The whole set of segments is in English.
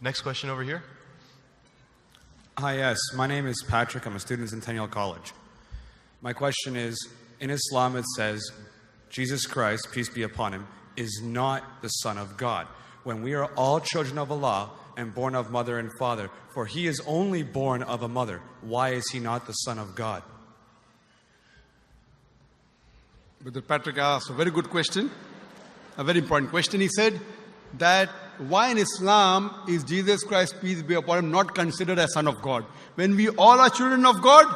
Next question over here. Hi, yes. My name is Patrick. I'm a student at Centennial College. My question is, in Islam it says, Jesus Christ, peace be upon him, is not the Son of God. When we are all children of Allah and born of mother and father, for he is only born of a mother, why is he not the Son of God? Brother Patrick asked a very good question, a very important question. He said that why in Islam is Jesus Christ, peace be upon him, not considered as Son of God? When we all are children of God,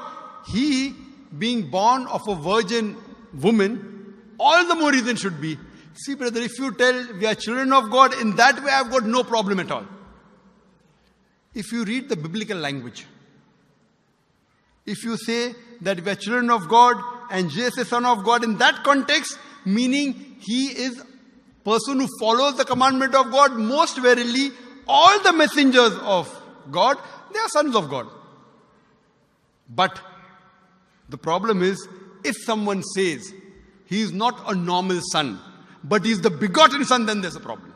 he being born of a virgin woman, all the more reason should be. See, brother, if you tell we are children of God, in that way I've got no problem at all. If you read the biblical language, if you say that we are children of God and Jesus is Son of God, in that context, meaning he is person who follows the commandment of God, most verily, all the messengers of God, they are sons of God. But the problem is, if someone says he is not a normal son, but he is the begotten son, then there's a problem.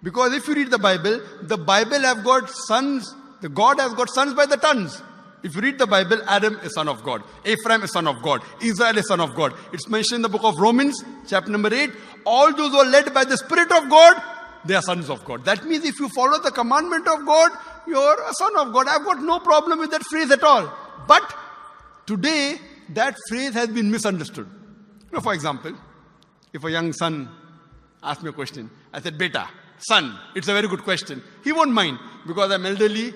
Because if you read the Bible have got sons, the God has got sons by the tons. If you read the Bible, Adam is son of God. Ephraim is son of God. Israel is son of God. It's mentioned in the book of Romans, chapter number 8. All those who are led by the Spirit of God, they are sons of God. That means if you follow the commandment of God, you're a son of God. I've got no problem with that phrase at all. But today, that phrase has been misunderstood. For example, if a young son asks me a question, I said, Beta, son, it's a very good question. He won't mind because I'm elderly,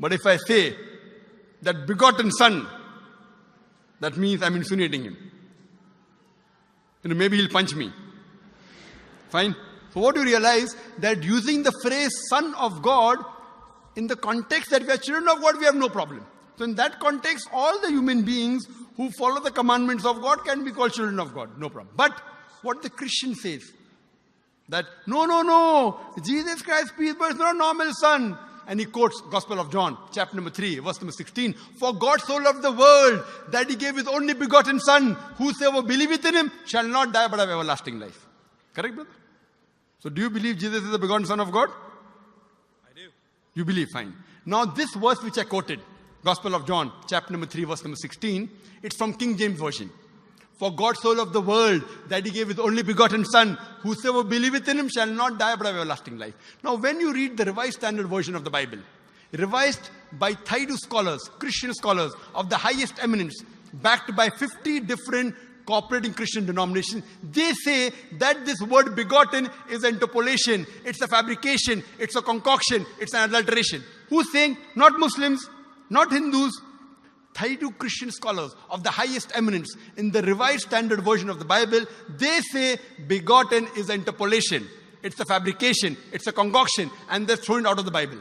But if I say that begotten son, that means I'm insinuating him. Maybe he'll punch me. Fine. So what you realize, that using the phrase son of God, in the context that we are children of God, we have no problem. So in that context, all the human beings who follow the commandments of God can be called children of God. No problem. But what the Christian says, that no, Jesus Christ, peace be upon him, is not a normal son. And he quotes Gospel of John, chapter number 3, verse number 16. For God so loved the world that he gave his only begotten son. Whosoever believeth in him shall not die but have everlasting life. Correct, brother? So do you believe Jesus is the begotten son of God? I do. You believe, fine. Now this verse which I quoted, Gospel of John, chapter number 3, verse number 16, it's from King James Version. For God so loved the world that he gave his only begotten son. Whosoever believeth in him shall not die but have everlasting life. Now when you read the Revised Standard Version of the Bible, revised by Thaidu scholars, Christian scholars of the highest eminence, backed by 50 different cooperating Christian denominations, they say that this word begotten is an interpolation, it's a fabrication, it's a concoction, it's an adulteration. Who's saying? Not Muslims, not Hindus, Thaidu Christian scholars of the highest eminence in the Revised Standard Version of the Bible, they say begotten is an interpolation. It's a fabrication, it's a concoction, and they're thrown out of the Bible.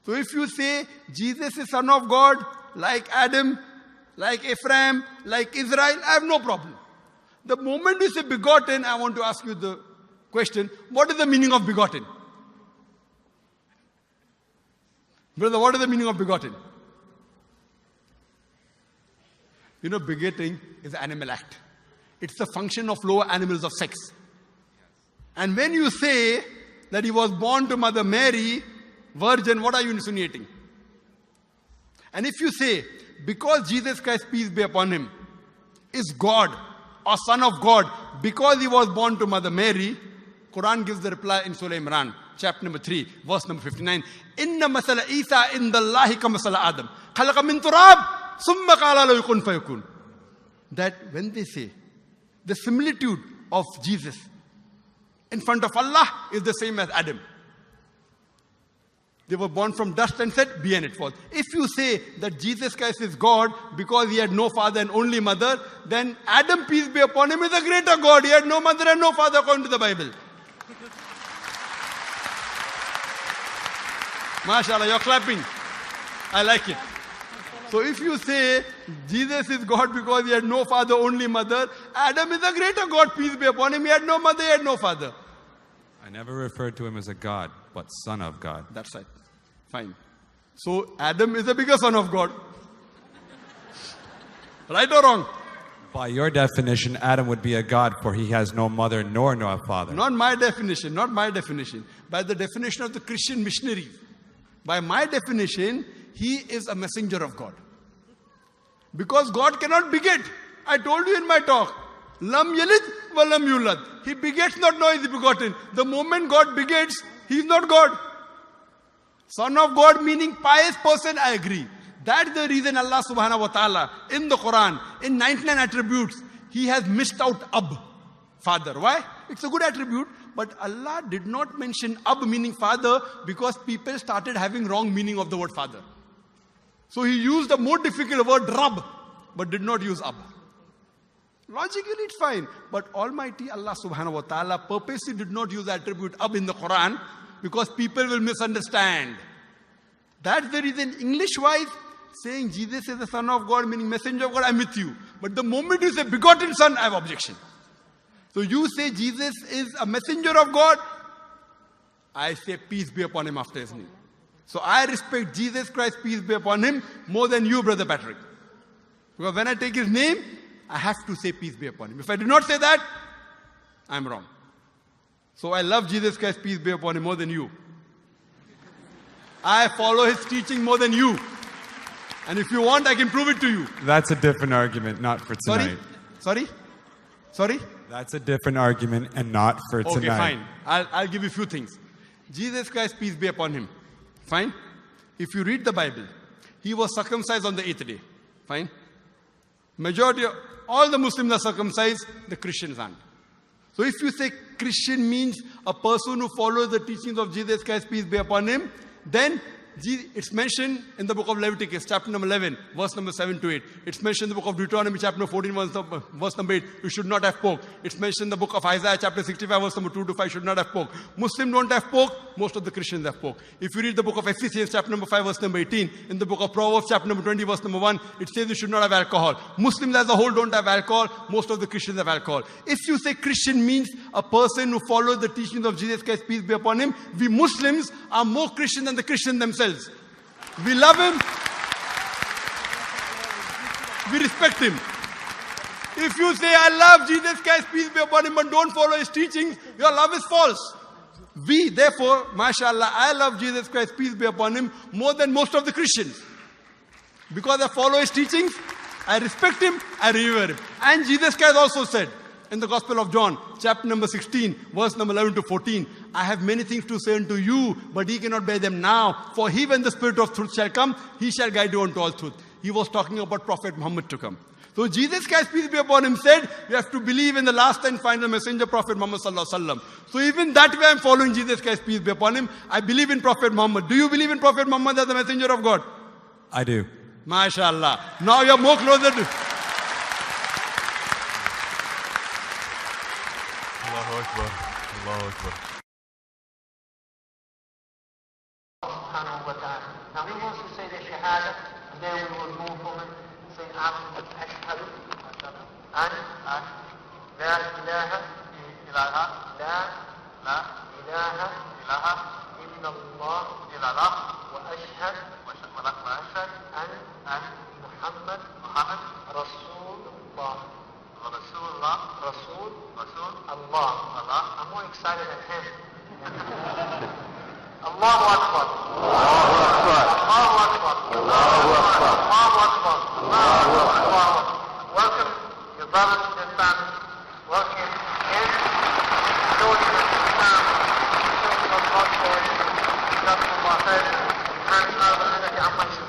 So if you say Jesus is Son of God, like Adam, like Ephraim, like Israel, I have no problem. The moment you say begotten, I want to ask you the question, what is the meaning of begotten? Brother, what is the meaning of begotten? Begetting is an animal act. It's the function of lower animals of sex. And when you say that he was born to Mother Mary, virgin, what are you insinuating? And if you say, because Jesus Christ, peace be upon him, is God or Son of God, because he was born to Mother Mary, Quran gives the reply in Surah Imran, chapter number 3, verse number 59. Inna masala Isa indallahi ka masala Adam. Khalaqa min turab. That when they say the similitude of Jesus in front of Allah is the same as Adam. They were born from dust and said, be and it was. If you say that Jesus Christ is God because he had no father and only mother, then Adam, peace be upon him, is a greater God. He had no mother and no father according to the Bible. MashaAllah, you're clapping. I like it. So if you say Jesus is God because he had no father, only mother, Adam is a greater God, peace be upon him. He had no mother, he had no father. I never referred to him as a God, but Son of God. That's right. Fine. So Adam is a bigger son of God. Right or wrong? By your definition, Adam would be a god, for he has no mother nor no father. Not my definition, not my definition. By the definition of the Christian missionary. By my definition, he is a messenger of God. Because God cannot beget. I told you in my talk. Lam yalid wa lam yulad. He begets not, nor is he begotten. The moment God begets, he is not God. Son of God meaning pious person, I agree. That's the reason Allah subhanahu wa ta'ala in the Quran, in 99 attributes, he has missed out Ab, father. Why? It's a good attribute, but Allah did not mention Ab meaning father because people started having wrong meaning of the word father. So he used a more difficult word Rab, but did not use Ab. Logically it's fine, but Almighty Allah subhanahu wa ta'ala purposely did not use the attribute Ab in the Quran because people will misunderstand. That's the reason English-wise, saying Jesus is the Son of God, meaning messenger of God, I'm with you. But the moment you say begotten Son, I have objection. So you say Jesus is a messenger of God, I say peace be upon him after his name. So I respect Jesus Christ, peace be upon him, more than you, Brother Patrick. Because when I take his name, I have to say peace be upon him. If I do not say that, I'm wrong. So I love Jesus Christ, peace be upon him, more than you. I follow his teaching more than you. And if you want, I can prove it to you. That's a different argument, not for tonight. Sorry? That's a different argument and not for tonight. Okay, fine. I'll give you a few things. Jesus Christ, peace be upon him. Fine? If you read the Bible, he was circumcised on the 8th day. Fine? Majority of all the Muslims are circumcised, the Christians aren't. So if you say Christian means a person who follows the teachings of Jesus Christ, peace be upon him, then it's mentioned in the book of Leviticus, chapter number 11, verse number 7 to 8. It's mentioned in the book of Deuteronomy, chapter number 14, verse number 8, you should not have pork. It's mentioned in the book of Isaiah, chapter 65, verse number 2 to 5, should not have pork. Muslims don't have pork, most of the Christians have pork. If you read the book of Ephesians, chapter number 5, verse number 18, in the book of Proverbs, chapter number 20, verse number 1, it says you should not have alcohol. Muslims as a whole don't have alcohol, most of the Christians have alcohol. If you say Christian means a person who follows the teachings of Jesus Christ, peace be upon him, we Muslims are more Christian than the Christians themselves. We love him. We respect him. If you say, I love Jesus Christ, peace be upon him, but don't follow his teachings, your love is false. We, therefore, mashallah, I love Jesus Christ, peace be upon him, more than most of the Christians. Because I follow his teachings, I respect him, I revere him. And Jesus Christ also said, in the Gospel of John, chapter number 16, verse number 11 to 14, I have many things to say unto you, but ye cannot bear them now. For he, when the Spirit of truth shall come, he shall guide you unto all truth. He was talking about Prophet Muhammad to come. So Jesus Christ, peace be upon him, said, you have to believe in the last and final messenger, Prophet Muhammad sallallahu alaihi wasallam. So even that way I'm following Jesus Christ, peace be upon him. I believe in Prophet Muhammad. Do you believe in Prophet Muhammad as the messenger of God? I do. MashaAllah. Now you're more closer to... Allahu Akbar. Allahu Akbar. Now he wants to say the Shahada, and then we will move on and say Ashhadu an la ilaha illallah wa ashhad an Muhammad Rasul Allah. I'm more excited than him. Allahu Akbar. Allahu Akbar. Allahu Akbar. Allahu Akbar. Allahu Akbar. Welcome your brothers and family. Welcome in. Showing us Islam. Showing us God's word. Jazakumullah khair. And Allah